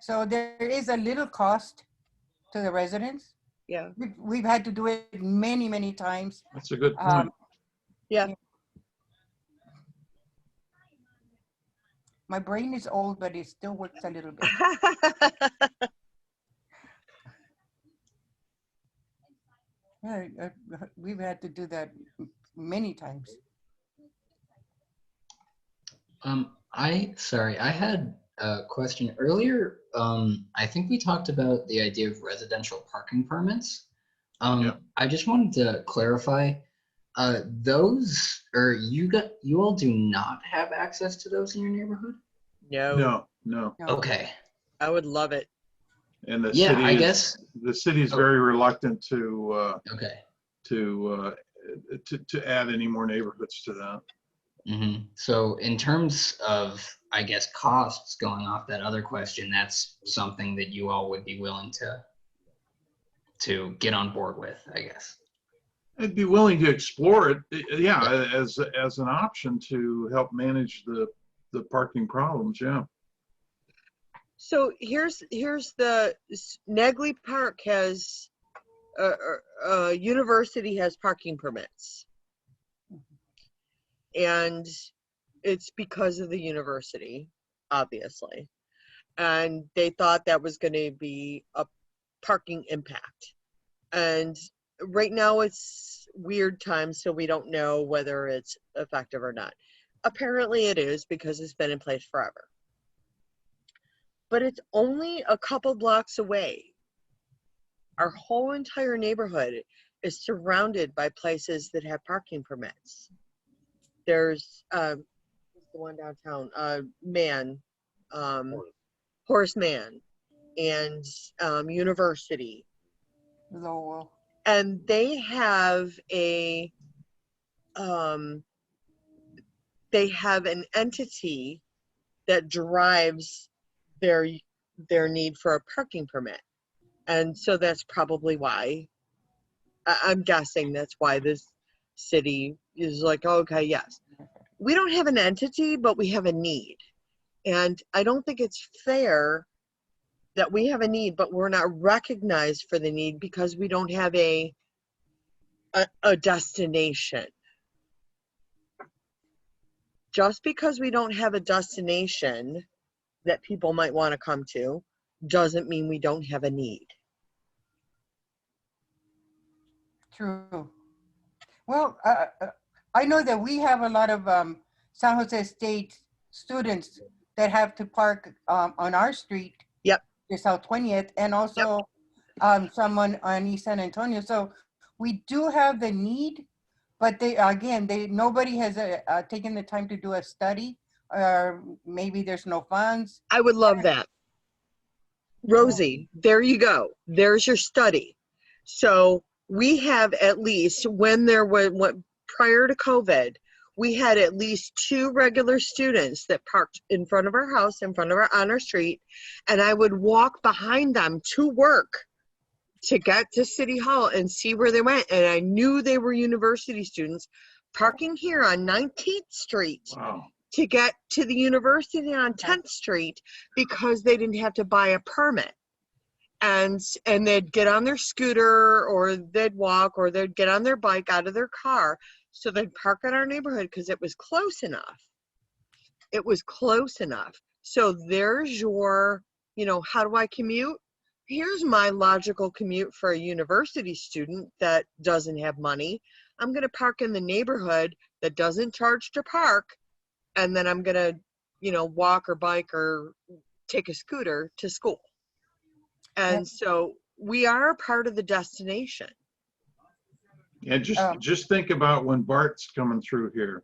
So there is a little cost to the residents.
Yeah.
We've had to do it many, many times.
That's a good point.
Yeah.
My brain is old, but it still works a little bit. Yeah, we've had to do that many times.
I had a question earlier. I think we talked about the idea of residential parking permits. I just wanted to clarify, those, or you all do not have access to those in your neighborhood?
No.
Okay.
I would love it.
And the
Yeah,
city
I guess.
The city is very reluctant to
Okay.
to add any more neighborhoods to that.
Mm-hmm. So in terms of, I guess, costs, going off that other question, that's something that you all would be willing to get on board with, I guess.
I'd be willing to explore it, yeah, as an option to help manage the parking problems, yeah.
So here's the Negley Park has university has parking permits, and it's because of the university, obviously, and they thought that was going to be a parking impact. And right now it's weird times, so we don't know whether it's effective or not. Apparently it is, because it's been in place forever. But it's only a couple blocks away. Our whole entire neighborhood is surrounded by places that have parking permits. There's the one downtown, Horace Mann, and University.
Lowell.
And they have an entity that drives their need for a parking permit. And so that's probably why, I'm guessing that's why this city is like, okay, yes. We don't have an entity, but we have a need. And I don't think it's fair that we have a need, but we're not recognized for the need because we don't have a destination. Just because we don't have a destination that people might want to come to doesn't mean we don't have a need.
True. Well, I know that we have a lot of San Jose State students that have to park on our street.
Yep.
The South 20th, and also someone on East San Antonio. So we do have the need, but nobody has taken the time to do a study, or maybe there's no funds.
I would love that. Rosie, there you go. There's your study. So we have at least, prior to COVID, we had at least 2 regular students that parked in front of our house, on our street, and I would walk behind them to work to get to City Hall and see where they went. And I knew they were university students parking here on 19th Street.
Wow.
To get to the university on 10th Street because they didn't have to buy a permit. And they'd get on their scooter, or they'd walk, or they'd get on their bike out of their car. So they'd park in our neighborhood because it was close enough. It was close enough. So there's your, how do I commute? Here's my logical commute for a university student that doesn't have money. I'm going to park in the neighborhood that doesn't charge to park. And then I'm going to, walk or bike or take a scooter to school. And so we are a part of the destination.
And just think about when BART's coming through here.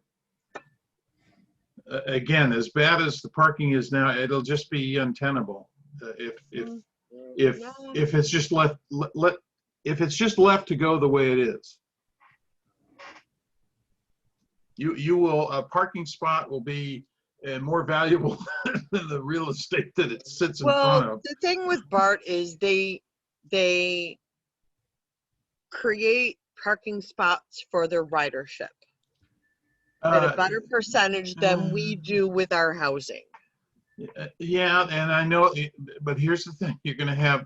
Again, as bad as the parking is now, it'll just be untenable. If it's just left to go the way it is. You will, a parking spot will be more valuable than the real estate that it sits in front of.
Well, the thing with BART is they create parking spots for their ridership at a better percentage than we do with our housing.
Yeah, and I know, but here's the thing: you're going to have,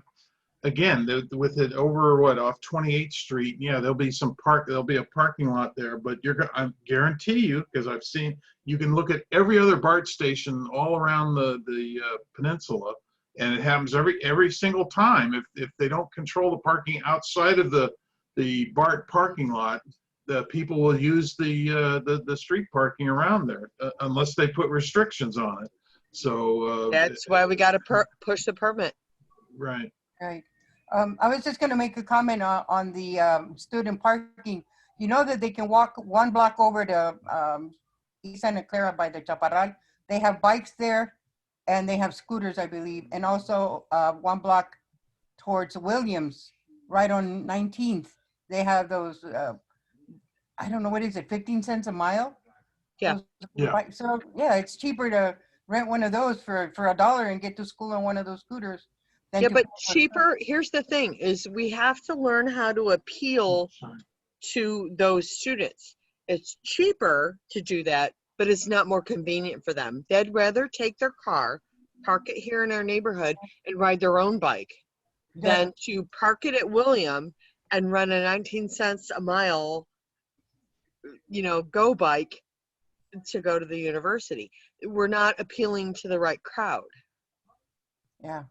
again, with it over off 28th Street. Yeah, there'll be a parking lot there, but I guarantee you, because I've seen, you can look at every other BART station all around the peninsula, and it happens every single time. If they don't control the parking outside of the BART parking lot, the people will use the street parking around there unless they put restrictions on it. So
that's why we got to push the permit.
Right.
Right. I was just going to make a comment on the student parking. You know that they can walk 1 block over to East Santa Clara by the Chaparral. They have bikes there, and they have scooters, I believe, and also 1 block towards Williams, right on 19th. They have those, I don't know, what is it, 15 cents a mile?
Yeah.
So, yeah, it's cheaper to rent one of those for $1 and get to school on one of those scooters.
Yeah, but cheaper, here's the thing, is we have to learn how to appeal to those students. It's cheaper to do that, but it's not more convenient for them. They'd rather take their car, park it here in our neighborhood, and ride their own bike than to park it at William and run a 19 cents a mile, go bike to go to the university. We're not appealing to the right crowd.
Yeah.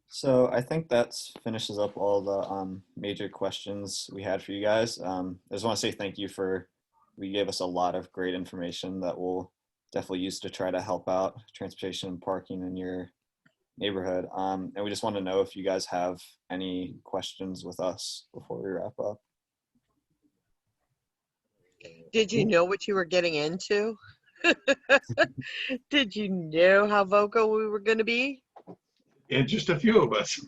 So I think that finishes up all the major questions we had for you guys. I just want to say thank you you gave us a lot of great information that we'll definitely use to try to help out transportation and parking in your neighborhood. And we just want to know if you guys have any questions with us before we wrap up.
Did you know what you were getting into? Did you know how vocal we were going to be?
And just a few of us.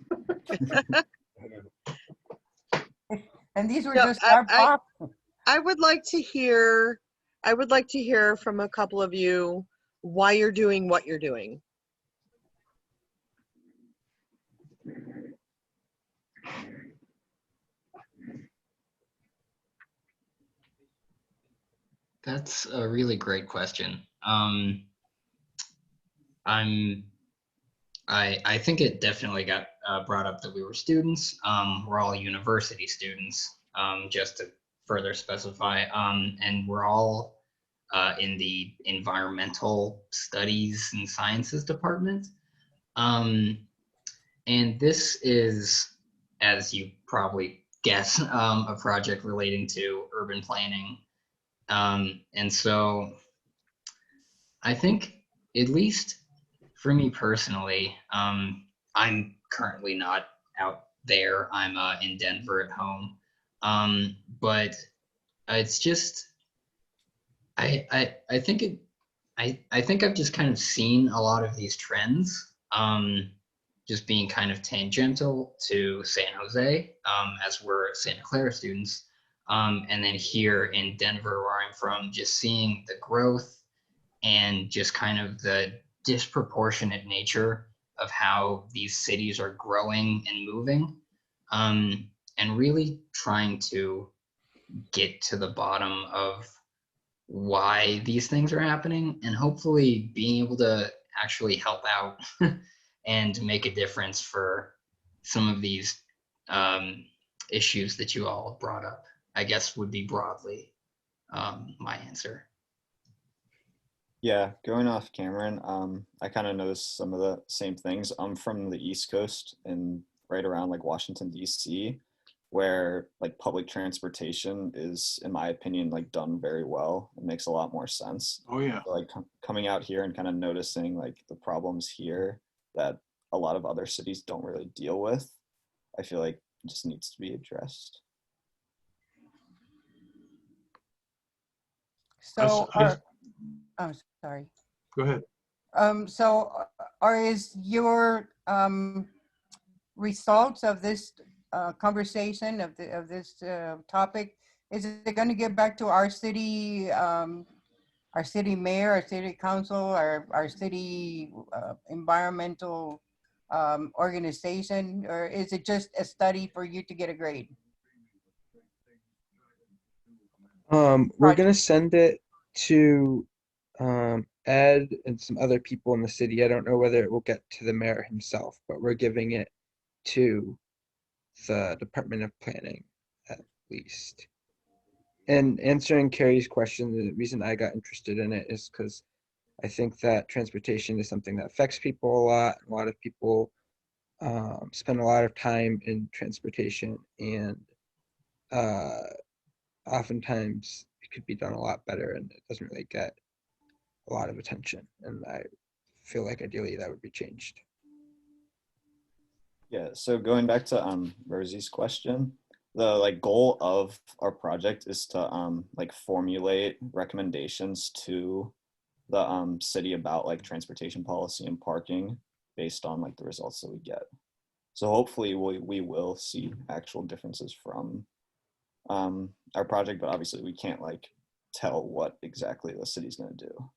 And these were
No,
just our pop.
I would like to hear from a couple of you why you're doing what you're doing.
That's a really great question. I think it definitely got brought up that we were students. We're all university students, just to further specify, and we're all in the environmental studies and sciences department. And this is, as you probably guess, a project relating to urban planning. And so I think, at least for me personally, I'm currently not out there. I'm in Denver at home. But it's just, I think I've just kind of seen a lot of these trends, just being kind of tangential to San Jose, as we're Santa Clara students. And then here in Denver, where I'm from, just seeing the growth and just kind of the disproportionate nature of how these cities are growing and moving, and really trying to get to the bottom of why these things are happening, and hopefully being able to actually help out and make a difference for some of these issues that you all brought up, I guess would be broadly my answer.
Yeah, going off Cameron, I kind of noticed some of the same things. I'm from the East Coast and right around like Washington, D.C., where like public transportation is, in my opinion, like done very well. It makes a lot more sense.
Oh yeah.
So, like coming out here and kind of noticing like the problems here that a lot of other cities don't really deal with, I feel like it just needs to be addressed.
So,
I-
I'm sorry.
Go ahead.
So, is your results of this conversation of this topic, is it going to get back to our city mayor, our city council, our city environmental organization, or is it just a study for you to get a grade?
We're gonna send it to Ed and some other people in the city. I don't know whether it will get to the mayor himself, but we're giving it to the Department of Planning at least. And answering Carrie's question, the reason I got interested in it is because I think that transportation is something that affects people a lot. A lot of people spend a lot of time in transportation, and oftentimes it could be done a lot better, and it doesn't really get a lot of attention. And I feel like ideally that would be changed.
Yeah, so going back to Rosie's question, the like goal of our project is to like formulate recommendations to the city about like transportation policy and parking based on like the results that we get. So hopefully we will see actual differences from our project, but obviously we can't like tell what exactly the city's going to do.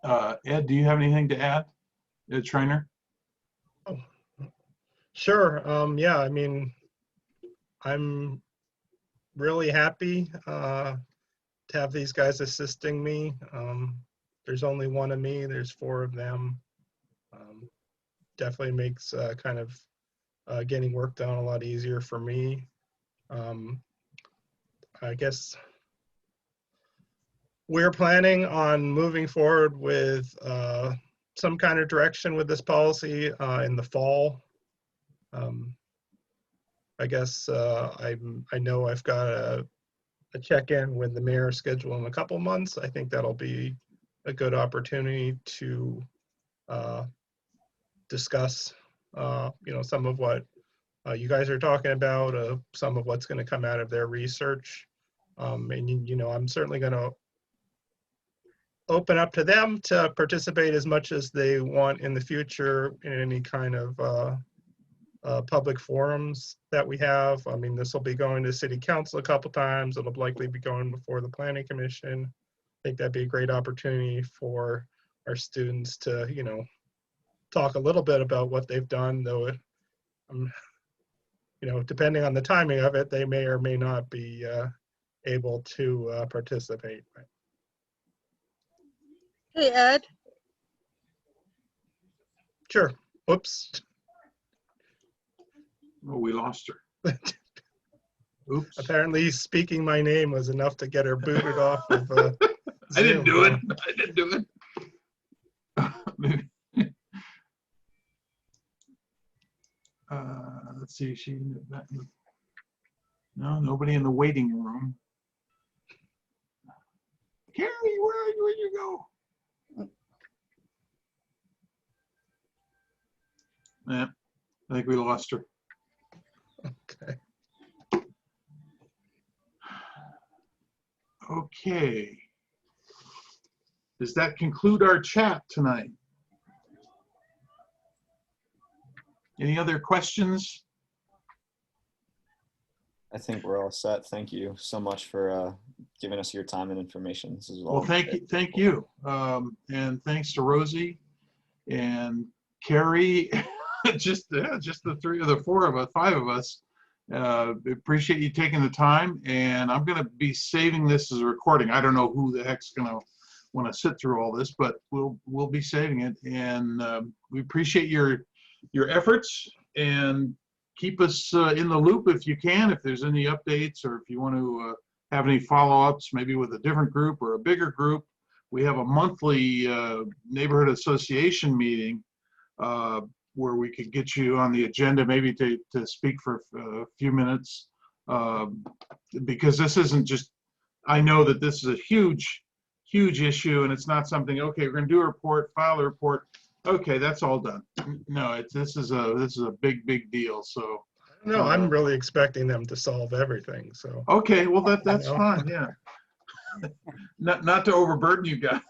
Ed, do you have anything to add? Ed Schreiner?
Oh, sure. Yeah, I mean, I'm really happy to have these guys assisting me. There's only one of me, there's four of them. Definitely makes kind of getting work done a lot easier for me. I guess we're planning on moving forward with some kind of direction with this policy in the fall. I guess I know I've got a check-in with the mayor schedule in a couple months. I think that'll be a good opportunity to discuss, some of what you guys are talking about, some of what's going to come out of their research. And, I'm certainly going to open up to them to participate as much as they want in the future in any kind of public forums that we have. I mean, this will be going to city council a couple times. It'll likely be going before the planning commission. I think that'd be a great opportunity for our students to, talk a little bit about what they've done, though, depending on the timing of it, they may or may not be able to participate.
Hey, Ed.
Sure. Whoops.
Oh, we lost her. Oops.
Apparently speaking my name was enough to get her booted off of
I didn't
Zoom.
do it. I didn't do it. Let's see. No, nobody in the waiting room. Carrie, where'd you go? Yeah, I think we lost her.
Okay.
Okay. Does that conclude our chat tonight? Any other questions?
I think we're all set. Thank you so much for giving us your time and information. This is all.
Well, thank you. And thanks to Rosie and Carrie, just the three or the four of us, five of us. Appreciate you taking the time, and I'm going to be saving this as a recording. I don't know who the heck's going to want to sit through all this, but we'll be saving it, and we appreciate your efforts, and keep us in the loop if you can, if there's any updates, or if you want to have any follow-ups, maybe with a different group or a bigger group. We have a monthly neighborhood association meeting where we could get you on the agenda, maybe to speak for a few minutes, because this isn't just, I know that this is a huge issue, and it's not something, okay, we're going to do a report, file a report, okay, that's all done. No, this is a big deal. So
No, I'm really expecting them to solve everything. So
okay, well that's fine, yeah. Not to overburden you guys.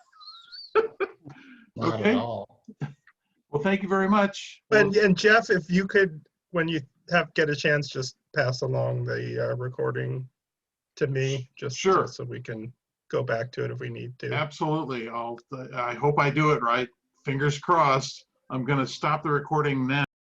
Not
Okay.
at all.
Well, thank you very much.
and Jeff, if you could, when you get a chance, just pass along the recording to me, just
Sure.
so we can go back to it if we need to.
Absolutely. I hope I do it right. Fingers crossed. I'm going to stop the recording now.